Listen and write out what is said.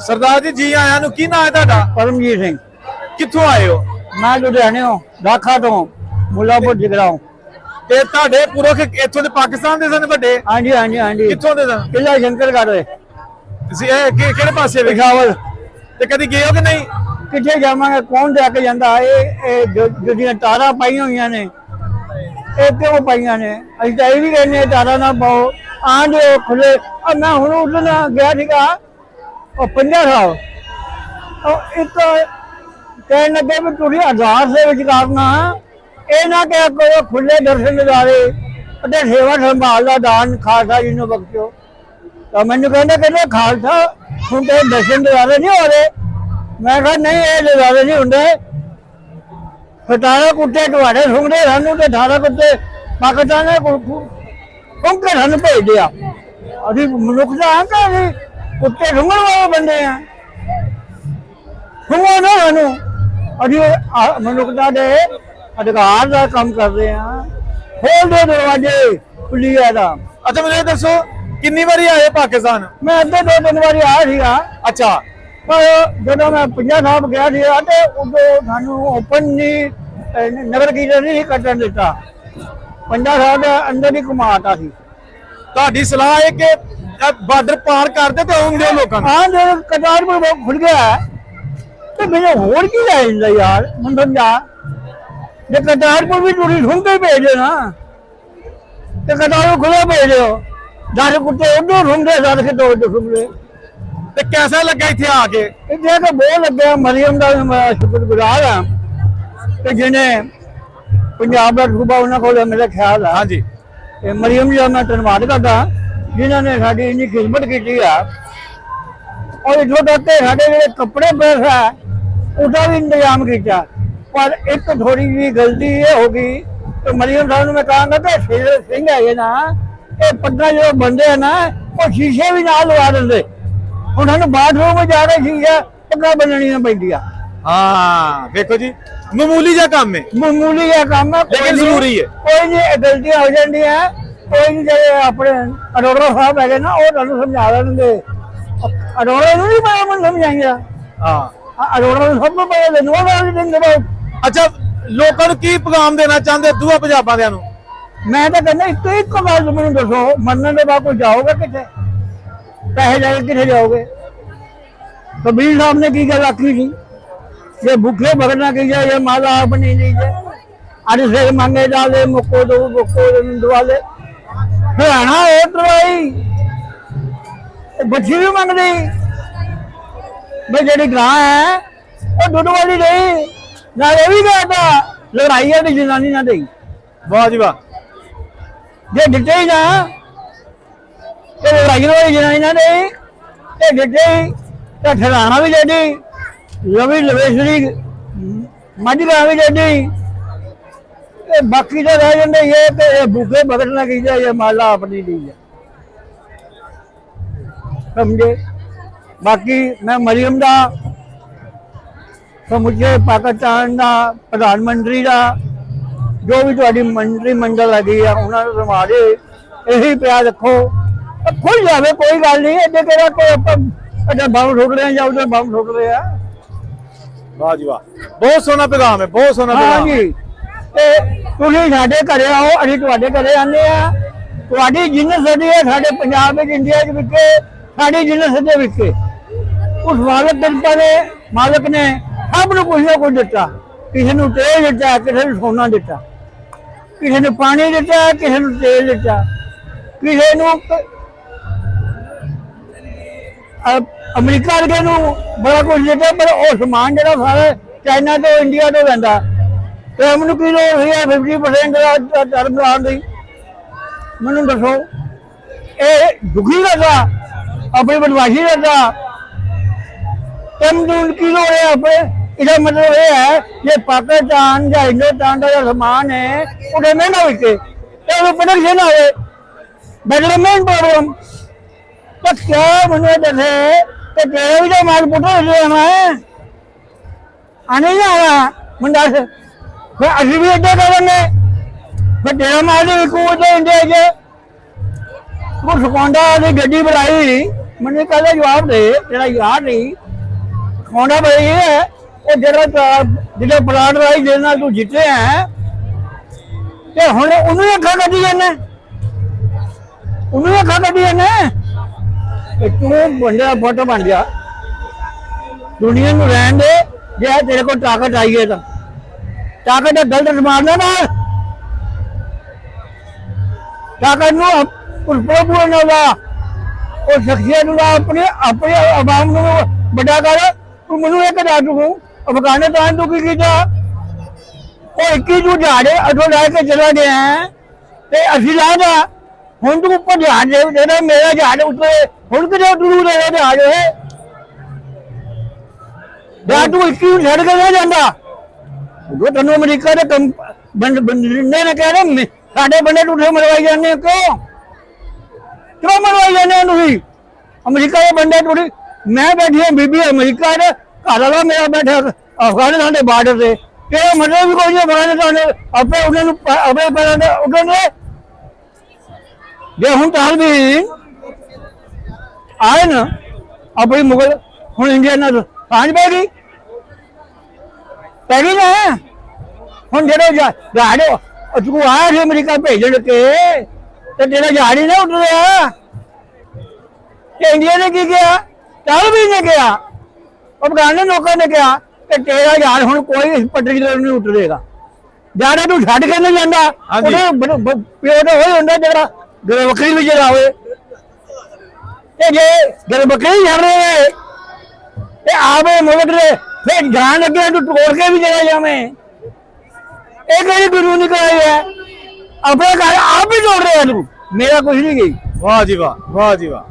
सरदार जी जी आया नु की नाम है ਤੁਹਾਡਾ? परमजीत सिंह। ਕਿੱਥੋਂ ਆਏ ਹੋ? मैं लुधियाने दाखा तो मुलापुर जगराओं। ਤੇ ਤੁਹਾਡੇ ਪੁਰਖ ਇੱਥੋਂ ਦੇ ਪਾਕਿਸਤਾਨ ਦੇ ਸਨ ਵੱਡੇ? हाँ जी हाँ जी हाँ जी। ਕਿੱਥੋਂ ਦੇ ਸਨ? किला शंकरगढ़ दे ਤੁਸੀਂ ਇਹ ਕਿਹੜੇ ਪਾਸੇ ਵੇ? पेशावर। ਤੇ ਕਦੀ ਗਏ ਹੋ ਕਿ ਨਹੀਂ? किथे जावांगे कौन लैके जांदा? जो तारा पाई हुई ने ये क्यों पाई ने? असीं तां भी कहने तारा ना पाओ आन जो खुले। मैं हुण उस दिन गया सीगा 50 साल एक कहन लगे भी तुसीं अरदास दे विच करना ये ना कह करो खुले दर्शन नज़ारे ते सेवा संभाल दा दान खालसा जी नूं बख्शो। तो मैनूं कहंदे खालसा हुण ते दर्शन नज़ारे नहीं हो रहे। मैं कहा नहीं ये नज़ारे नहीं होंगे। 18 कुत्ते तुहाडे सुंघदे सानूं ते 18 कुत्ते पाकिस्तान ने सुंघ के सानूं भेज दिया। अभी मनुखता है कि अभी कुत्ते सुंघण वाले बंदे हैं? सुंघो ना सानूं। अभी मनुखता के अधिकार का काम कर रहे हैं। खोल दो दरवाजे खुली है दा। अच्छा मुझे दसो कितनी बारी आए पाकिस्तान? मैं अद्धे 2-3 बारी आया सीगा। अच्छा पर जो मैं 50 साल गया सीगा ते उदों सानूं ओपन नहीं नगर कीर्तन नहीं कटन दिता। 50 साल के अंदर ही घुमाता सी। ਤੁਹਾਡੀ ਸਲਾਹ ਹੈ ਕਿ ਬਾਰਡਰ ਪਾਰ ਕਰਦੇ ਤੇ ਆਉਂਦੇ ਲੋਕਾਂ ਨੂੰ? हाँ जो करतारपुर खुल गया है तो मैंने होर की रह जाता यार। मैं समझा जो करतारपुर भी तुम सुन के भेज देना तो करतारपुर खुला भेज दो। 10 कुत्ते उधर सुनते 10 के दो सुन ले। ਤੇ ਕਿਹਦਾ ਲੱਗਾ ਇੱਥੇ ਆ ਕੇ? इतने तो बहुत लगे मरियम का मैं शुक्रगुजार हाँ कि जिन्हें पंजाब का सूबा उन्होंने को मेरा ख्याल है। हाँ जी मरियम जी मैं धन्यवाद करता जिन्होंने साड़ी इन्नी खिदमत की है। और इतों तक के साढ़े जो कपड़े प्रेस है उसका भी इंतजाम किया। पर एक थोड़ी जी गलती ये होगी तो मरियम साहब मैं कहूँगा कि सिंह है ना ये पटना जो बंदे है ना वो शीशे भी ना लगा देंगे। उन्होंने बाथरूम में जाके शीशा पक्का बननिया पैंदियां। हाँ देखो जी मामूली जा काम है। मामूली है काम है लेकिन जरूरी है। कोई नहीं गलतियां हो जाती है। कोई नहीं जो अपने अरोड़ा साहब है ना वो तुहानू समझा देंगे। अरोड़ा नहीं पता मैं समझाएंगे। हाँ अरोड़ा सब को पता धन्यवाद देंगे बहुत। अच्छा लोगों को की पैगाम देना चाहते दूआ पंजाबां दियां नूं? मैं तो कहना एक गल मैनूं दसो मरने के बाद कोई जाओगे कितने? पैसे जाके कितने जाओगे? कबीर साहब ने की गल आखी थी ये भूखे भगना की जाए ये माला अपनी लीजिए। अरे सिर मांगे डाले मुक्को दो दुआले हरियाणा वोट दवाई बच्ची भी मंग दी भाई जी गां है वो दुध वाली नहीं ना ये भी कहा था लड़ाई है जनानी ना दी। वाह जी वाह जे डिटे ही ना लड़ाई वाली जनानी ना दी डिटे ही तो हरियाणा भी दे रवि लवेश्वरी मझगा भी दे बाकी तो रह जाते ये कि भूखे भगत ना की जाए ये माला अपनी ली है समझे। बाकी मैं मरियम का समुचे पाकिस्तान का प्रधानमंत्री का जो भी थोड़ी मंत्रिमंडल हैगी है उन्होंने संभाले यही प्यार रखो खुल जाए कोई गल नहीं एडे केड़ा कोई बम ठुक रहे हैं या उधर बम ठुक रहे हैं। वाह जी वाह बहुत सोहना पैगाम है बहुत सोहना हाँ पैगाम। जी तुसीं साडे घरे आओ असीं तुहाडे घरे आने आ। तुहाडी जिन्नत सदी है साडे पंजाब विच इंडिया च विके साडी जिन्नत सदी विके उस मालक कृपा ने मालक ने सब नूं कुछ ना कुछ दिता। किसी नूं तेल दिता किसी नूं सोना दिता किसी नूं पानी दिता किसी नूं तेल दिता किसी नूं अमरीका वर्गे नूं बड़ा कुछ दिता पर वो समान जिहड़ा सारा चाइना तो इंडिया तो लैंदा तो मैनू की लोड़ है 50% धर्म लाने की? मैनू दसो ये दुखी करता अपनी बदमाशी करता तो की लोड़ है अपने? इसका मतलब ये है ये पाकिस्तान या हिंदुस्तान का जो सामान है उसे महंगा बिके तो प्रोडक्शन आए डेवलपमेंट प्रॉब्लम तो क्या मैंने दसे तो तेरा भी तो माल पुटो लेना है आने ही आया मैं दस फिर अभी भी अड्डे करेंगे फिर तेरा माल भी विकू इंडिया च सुकौंडा की गड्डी बनाई ਮੈਨੂੰ ਕਹਿੰਦਾ ਜਵਾਬ ਦੇ, ਤੇਰਾ ਯਾਰ ਨਹੀਂ ਖਾਣਾ ਬਈ ਇਹ ਹੈ ਉਹ ਜਿਹੜੇ ਪਲਾਟ ਰਾਈ ਜਿਹਦੇ ਨਾਲ ਤੂੰ ਜਿੱਤੇ ਹੈ ਤੇ ਹੁਣ ਉਹਨੂੰ ਹੀ ਅੱਖਾਂ ਕੱਢੀ ਜਾਂਦਾ, ਉਹਨੂੰ ਹੀ ਅੱਖਾਂ ਕੱਢੀ ਜਾਂਦਾ। ਤੂੰ ਬੰਦਾ ਫੋਟੋ ਬਣ ਗਿਆ, ਦੁਨੀਆ ਨੂੰ ਰਹਿਣ ਦੇ। ਜੇ ਤੇਰੇ ਕੋਲ ਤਾਕਤ ਆਈ ਹੈ ਤਾਂ ਤਾਕਤ ਦਾ ਗਲਤ ਮਾਰਨਾ ਨਾ, ਤਾਕਤ ਨੂੰ ਪੂਰਨ ਹੋਗਾ ਉਹ ਸ਼ਖਸੀਅਤ ਨੂੰ ਆਪਣੇ ਆਵਾਮ ਨੂੰ ਵੱਡਾ ਕਰ। ਤੂੰ ਮੈਨੂੰ ਇੱਕ ਦੱਸ ਦੂੰ ਅਫਗਾਨਿਸਤਾਨ ਤੋਂ ਕੀ ਕੀਤਾ? ਉਹ 21 ਨੂੰ ਜਹਾਜ਼ ਅਦੋਂ ਲੈ ਕੇ ਚਲਾ ਗਿਆ ਤੇ ਅਸੀਂ ਲਾਦਾ ਹੁਣ ਤੂੰ ਉੱਪਰ ਜਹਾਜ਼ ਜਿਹੜਾ ਮੇਰਾ ਜਹਾਜ਼ ਉੱਤੇ ਹੁਣ ਕਿਤੇ ਦੂਰ ਦੇ ਜਹਾਜ਼ ਹੈ ਜਾਂ ਤੂੰ 21 ਨੂੰ ਛੱਡ ਕੇ ਨਹੀਂ ਜਾਂਦਾ। ਉਹ ਤੈਨੂੰ ਅਮਰੀਕਾ ਦੇ ਬੰਦੇ ਨੇ ਕਹਿਣਾ ਸਾਡੇ ਬੰਦੇ ਟੁੱਟੇ ਮਰਵਾਈ ਜਾਂਦੇ ਕਿਉਂ ਮਰਵਾਈ ਜਾਂਦੇ ਤੁਸੀਂ? ਅਮਰੀਕਾ ਦੇ ਬੰਦੇ ਟੁੱਟੇ, ਮੈਂ ਬੈਠੀ ਹਾਂ ਬੀਬੀ ਅਮਰੀਕਾ ਦੇ ਘਰ ਵਾਲਾ ਮੇਰਾ ਬੈਠਾ ਅਫਗਾਨਿਸਤਾਨ ਦੇ ਬਾਰਡਰ ਤੇ, ਤੇਰਾ ਮਤਲਬ ਵੀ ਕੋਈ ਨਹੀਂ ਅਫਗਾਨਿਸਤਾਨ ਆਪੇ ਉਹਨਾਂ ਨੂੰ ਆਪਣੇ ਪੈਰਾਂ ਦੇ ਉੱਡਣੇ। ਜੇ ਹੁਣ ਤਾਲਬੀਨ ਆਏ ਨਾ ਆਪਣੀ ਮੁਗਲ ਹੁਣ ਇੰਡੀਆ ਨਾਲ ਸਾਂਝ ਪੈ ਗਈ ਨਾ। ਹੁਣ ਜਦੋਂ ਜਹਾਜ਼ ਤੂੰ ਆਇਆ ਸੀ ਅਮਰੀਕਾ ਭੇਜਣ ਕੇ ਤੇ ਤੇਰਾ ਜਹਾਜ਼ ਹੀ ਨਾ ਉੱਡ ਰਿਹਾ ਤੇ ਇੰਡੀਆ ਨੇ ਕੀ ਕਿਹਾ? ਤਾਲਬੀਨ ਨੇ ਕਿਹਾ, ਅਫਗਾਨ ਲੋਕਾਂ ਨੇ ਕਿਹਾ ਕਿ ਤੇਰਾ ਜਹਾਜ਼ ਹੁਣ ਕੋਈ ਪਟੜੀ ਤੇ ਨਹੀਂ ਉੱਡੇਗਾ। ਜਿਆਦਾ ਤੂੰ ਛੱਡ ਕੇ ਨਹੀਂ ਜਾਂਦਾ, ਉਹਦੇ ਪਿਓ ਦਾ ਹੋਈ ਹੁੰਦਾ ਜਿਹੜਾ ਗਲ ਬੱਕਰੀ ਵੀ ਚਲਾਵੇ ਤੇ ਜੇ ਗਲ ਬੱਕਰੀ ਛੱਡ ਰਹੇ ਤੇ ਆਵੇ ਮੁਲਕ ਦੇ ਫਿਰ ਜਾਣ ਲੱਗੇ ਤੂੰ ਤੋੜ ਕੇ ਵੀ ਚਲਾ ਜਾਵੇਂ। ਇਹ ਕਿਹੜੀ ਗੁਰੂ ਨਹੀਂ ਕਰਾਈ ਹੈ? ਆਪਣੇ ਘਰ ਆਪ ਹੀ ਤੋੜ ਰਿਹਾ ਤੂੰ, ਮੇਰਾ ਕੁਝ ਨਹੀਂ ਗਈ। ਵਾਹ ਜੀ ਵਾਹ, ਵਾਹ ਜੀ ਵਾਹ।